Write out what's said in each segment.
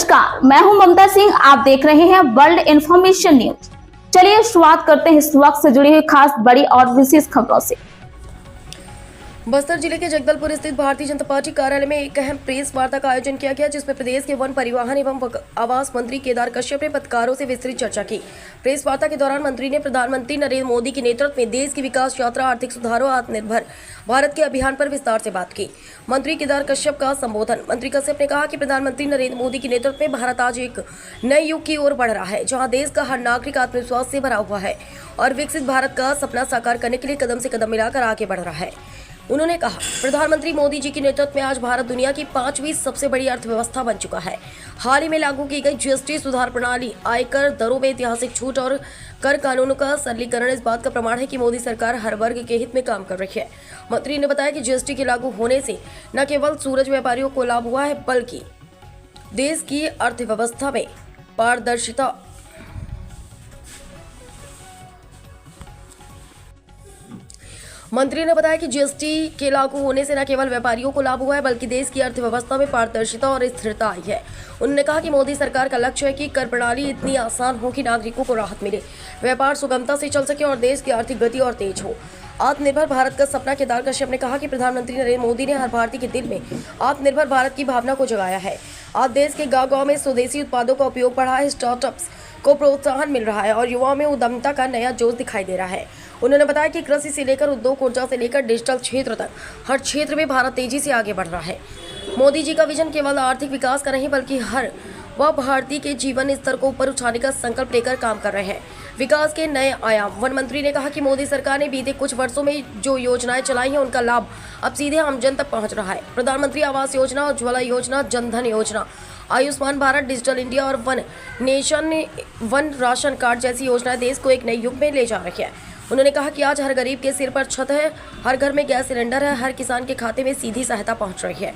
नमस्कार, मैं हूं ममता सिंह। आप देख रहे हैं वर्ल्ड इंफॉर्मेशन न्यूज। चलिए शुरुआत करते हैं इस वक्त से जुड़ी हुई खास बड़ी और विशेष खबरों से। बस्तर जिले के जगदलपुर स्थित भारतीय जनता पार्टी कार्यालय में एक अहम प्रेस वार्ता का आयोजन किया गया, जिसमें प्रदेश के वन परिवहन एवं आवास मंत्री केदार कश्यप ने पत्रकारों से विस्तृत चर्चा की। प्रेस वार्ता के दौरान मंत्री ने प्रधानमंत्री नरेंद्र मोदी के नेतृत्व में देश की विकास यात्रा, आर्थिक सुधारों, आत्मनिर्भर भारत के अभियान पर विस्तार से बात की। मंत्री केदार कश्यप का संबोधन। मंत्री कश्यप ने कहा कि प्रधानमंत्री नरेंद्र मोदी के नेतृत्व में भारत आज एक नए युग की ओर बढ़ रहा है, जहाँ देश का हर नागरिक आत्मविश्वास से भरा हुआ है और विकसित भारत का सपना साकार करने के लिए कदम से कदम मिलाकर आगे बढ़ रहा है। उन्होंने कहा, प्रधानमंत्री मोदी जी के नेतृत्व में आज भारत दुनिया की 5वीं सबसे बड़ी अर्थव्यवस्था बन चुका है। हाल ही में लागू की गई जीएसटी सुधार प्रणाली, आयकर दरों में ऐतिहासिक छूट और कर कानूनों का सरलीकरण इस बात का प्रमाण है कि मोदी सरकार हर वर्ग के हित में काम कर रही है। मंत्री ने बताया कि जीएसटी के लागू होने से न केवल सूरज व्यापारियों को लाभ हुआ है, बल्कि देश की अर्थव्यवस्था में पारदर्शिता मंत्री ने बताया कि जीएसटी के लागू होने से न केवल व्यापारियों को लाभ हुआ है, बल्कि देश की अर्थव्यवस्था में पारदर्शिता और स्थिरता आई है। उन्होंने कहा कि मोदी सरकार का लक्ष्य है कि कर प्रणाली इतनी आसान हो कि नागरिकों को राहत मिले, व्यापार सुगमता से चल सके और देश की आर्थिक गति और तेज हो। आत्मनिर्भर भारत का सपना। केदार कश्यप ने कहा कि प्रधानमंत्री नरेंद्र मोदी ने हर भारतीय के दिल में आत्मनिर्भर भारत की भावना को जगाया है। आज देश के गाँव-गाँव में स्वदेशी उत्पादों का उपयोग बढ़ा है, स्टार्टअप्स को प्रोत्साहन मिल रहा है और युवाओं में उद्यमिता का नया जोश दिखाई दे रहा है। उन्होंने बताया कि कृषि से लेकर उद्योग, ऊर्जा से लेकर डिजिटल क्षेत्र तक हर क्षेत्र में भारत तेजी से आगे बढ़ रहा है। मोदी जी का विजन केवल आर्थिक विकास का नहीं, बल्कि हर वह भारतीय के जीवन स्तर को ऊपर उठाने का संकल्प लेकर काम कर रहे हैं। विकास के नए आयाम। वन मंत्री ने कहा कि मोदी सरकार ने बीते कुछ वर्षों में जो योजनाएं चलाई हैं, उनका लाभ अब सीधे आम जन तक पहुंच रहा है। प्रधानमंत्री आवास योजना, उज्ज्वला योजना, जन धन योजना, आयुष्मान भारत, डिजिटल इंडिया और one nation one ration card जैसी योजनाएं देश को एक नए युग में ले जा रही है। उन्होंने कहा कि आज हर गरीब के सिर पर छत है, हर घर में गैस सिलेंडर है, हर किसान के खाते में सीधी सहायता पहुंच रही है।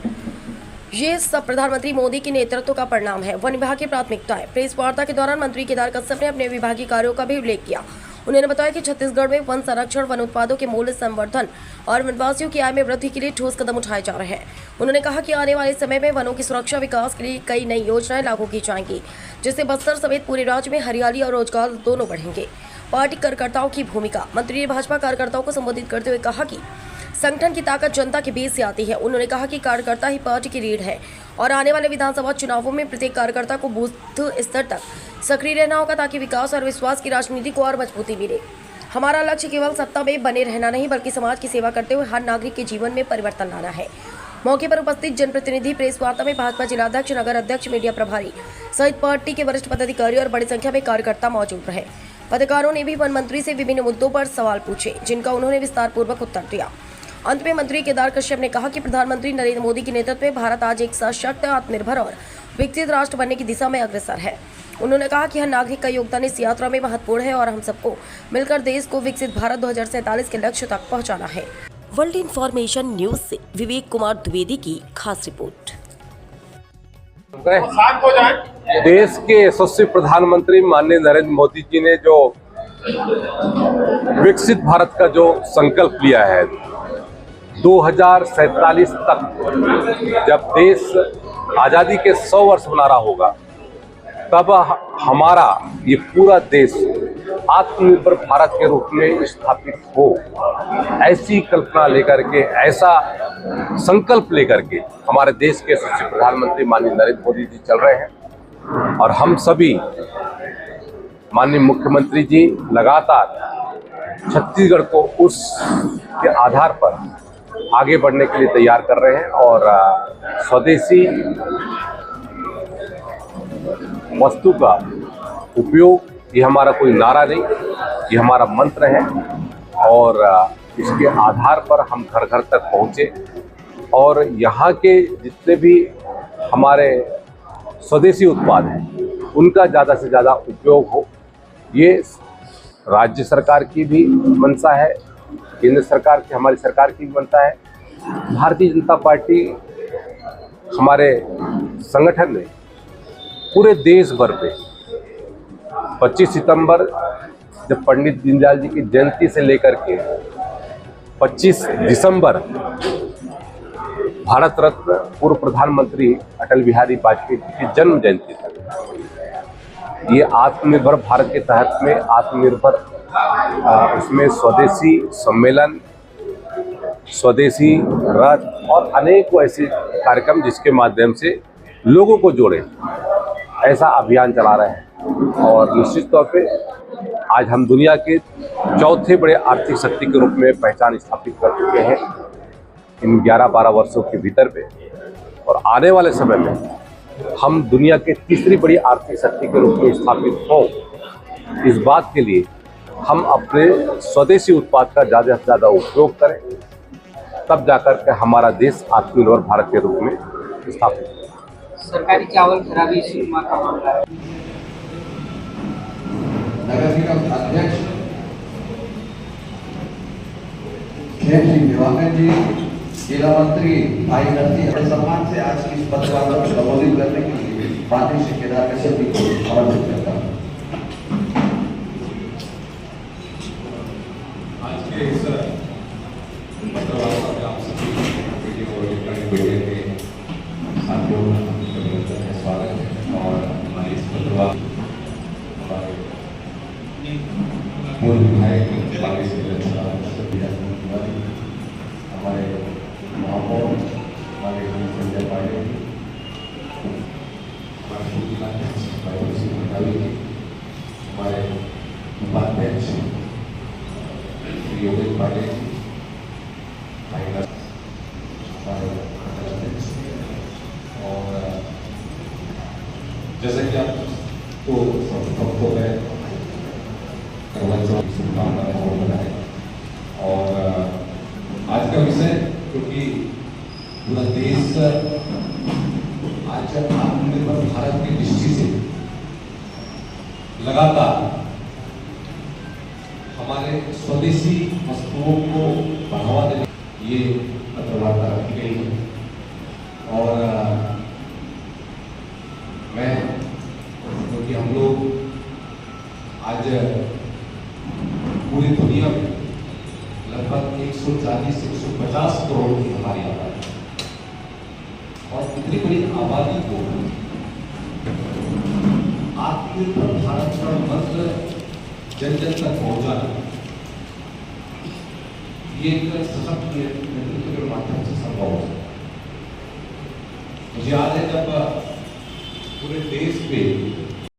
ये सब प्रधानमंत्री मोदी के नेतृत्व का परिणाम है। वन विभाग की प्राथमिकताएं। प्रेस वार्ता के दौरान मंत्री केदार कश्यप ने अपने विभागीय कार्यों का भी उल्लेख किया। उन्होंने बताया कि छत्तीसगढ़ में वन संरक्षण, वन उत्पादों के मूल्य संवर्धन और वनवासियों की आय में वृद्धि के लिए ठोस कदम उठाए जा रहे हैं। उन्होंने कहा कि आने वाले समय में वनों की सुरक्षा, विकास के लिए कई नई योजनाएं लागू की जाएंगी, जिससे बस्तर समेत पूरे राज्य में हरियाली और रोजगार दोनों बढ़ेंगे। पार्टी कार्यकर्ताओं की भूमिका। मंत्री ने भाजपा कार्यकर्ताओं को संबोधित करते हुए कहा कि संगठन की ताकत जनता के बीच से आती है। उन्होंने कहा कि कार्यकर्ता ही पार्टी की रीढ़ है और आने वाले विधानसभा चुनावों में प्रत्येक कार्यकर्ता को बूथ स्तर तक सक्रिय रहना होगा, ताकि विकास और विश्वास की राजनीति को और मजबूती मिले। हमारा लक्ष्य केवल सत्ता में बने रहना नहीं, बल्कि समाज की सेवा करते हुए हर नागरिक के जीवन में परिवर्तन लाना है। मौके पर उपस्थित जनप्रतिनिधि, प्रेस वार्ता में भाजपा जिलाध्यक्ष, नगर अध्यक्ष, मीडिया प्रभारी सहित पार्टी के वरिष्ठ पदाधिकारी और बड़ी संख्या में कार्यकर्ता मौजूद रहे। पत्रकारों ने भी वन मंत्री से विभिन्न मुद्दों पर सवाल पूछे, जिनका उन्होंने विस्तार पूर्वक उत्तर दिया। अंत में मंत्री केदार कश्यप ने कहा कि प्रधानमंत्री नरेंद्र मोदी के नेतृत्व में भारत आज एक सशक्त, आत्मनिर्भर और विकसित राष्ट्र बनने की दिशा में अग्रसर है। उन्होंने कहा कि हर नागरिक का योगदान इस यात्रा में महत्वपूर्ण है और हम सबको मिलकर देश को विकसित भारत 2047 के लक्ष्य तक पहुंचाना है। वर्ल्ड इंफॉर्मेशन न्यूज से विवेक कुमार द्विवेदी की खास रिपोर्ट। देश के यशस्वी प्रधानमंत्री माननीय नरेंद्र मोदी जी ने जो विकसित भारत का जो संकल्प लिया है, 2047 तक जब देश आज़ादी के 100 वर्ष मना रहा होगा, तब हमारा ये पूरा देश आत्मनिर्भर भारत के रूप में स्थापित हो, ऐसी कल्पना लेकर के, ऐसा संकल्प लेकर के हमारे देश के यशस्वी प्रधानमंत्री माननीय नरेंद्र मोदी जी चल रहे हैं। और हम सभी माननीय मुख्यमंत्री जी लगातार छत्तीसगढ़ को उस के आधार पर आगे बढ़ने के लिए तैयार कर रहे हैं और स्वदेशी वस्तु का उपयोग, ये हमारा कोई नारा नहीं, ये हमारा मंत्र है और इसके आधार पर हम घर घर तक पहुँचे और यहाँ के जितने भी हमारे स्वदेशी उत्पाद हैं, उनका ज़्यादा से ज़्यादा उपयोग हो। ये राज्य सरकार की भी मंशा है, केंद्र सरकार की, हमारी सरकार की भी मंशा है। भारतीय जनता पार्टी हमारे संगठन ने पूरे देश भर पे 25 सितंबर जब पंडित दीनदयाल जी की जयंती से लेकर के 25 दिसंबर भारत रत्न पूर्व प्रधानमंत्री अटल बिहारी वाजपेयी जी की जन्म जयंती तक ये आत्मनिर्भर भारत के तहत में आत्मनिर्भर उसमें स्वदेशी सम्मेलन, स्वदेशी रथ और अनेक ऐसे कार्यक्रम जिसके माध्यम से लोगों को जोड़े, ऐसा अभियान चला रहे हैं। और निश्चित तौर पे आज हम दुनिया के चौथे बड़े आर्थिक शक्ति के रूप में पहचान स्थापित कर चुके हैं इन 11-12 वर्षों के भीतर में, और आने वाले समय में हम दुनिया के तीसरी बड़ी आर्थिक शक्ति के रूप में स्थापित हों, इस बात के लिए हम अपने स्वदेशी उत्पाद का ज़्यादा से ज़्यादा उपयोग करें, तब जाकर के हमारा देश आत्मनिर्भर भारत के रूप में स्थापित हो। सरकारी चावल खराबी सीमा का मामला है। नगर निगम अध्यक्ष खेम सिंह दिवाकर जी, जिला मंत्री भाई नरसिंह बड़े सम्मान से आज की इस पत्रवार्ता को संबोधित करने के लिए पार्टी से केदार कश्यप जी को आमंत्रित करता हूँ। आज के इस पत्रवार्ता में आप सभी वीडियो और इलेक्ट्रॉनिक मीडिया के साथियों का स्वागत है। और हमारी इस पत्रवार्ता पूर्व विधायक हमारे महापौर हमारे संजय पांडे, हमारे उपाध्यक्ष योगेश पांडे, हमारे और जैसा कि आपको सबको है शुभकामनाएं। और आज का विषय, क्योंकि पूरा देश आज आत्मनिर्भर भारत की दृष्टि से लगातार हमारे स्वदेशी वस्तुओं को बढ़ावा देने ये पत्रवार्ता रखी गई है। और मैं, क्योंकि हम लोग आज पूरी दुनिया में लगभग 140-150 करोड़ की हमारी आबादी, और इतनी बड़ी आबादी को आत्मनिर्भर भारत का मंत्र जन जन तक पहुंचाना, ये एक सशक्त नेतृत्व के माध्यम से संभव हो सकता है। मुझे याद है जब पूरे देश पे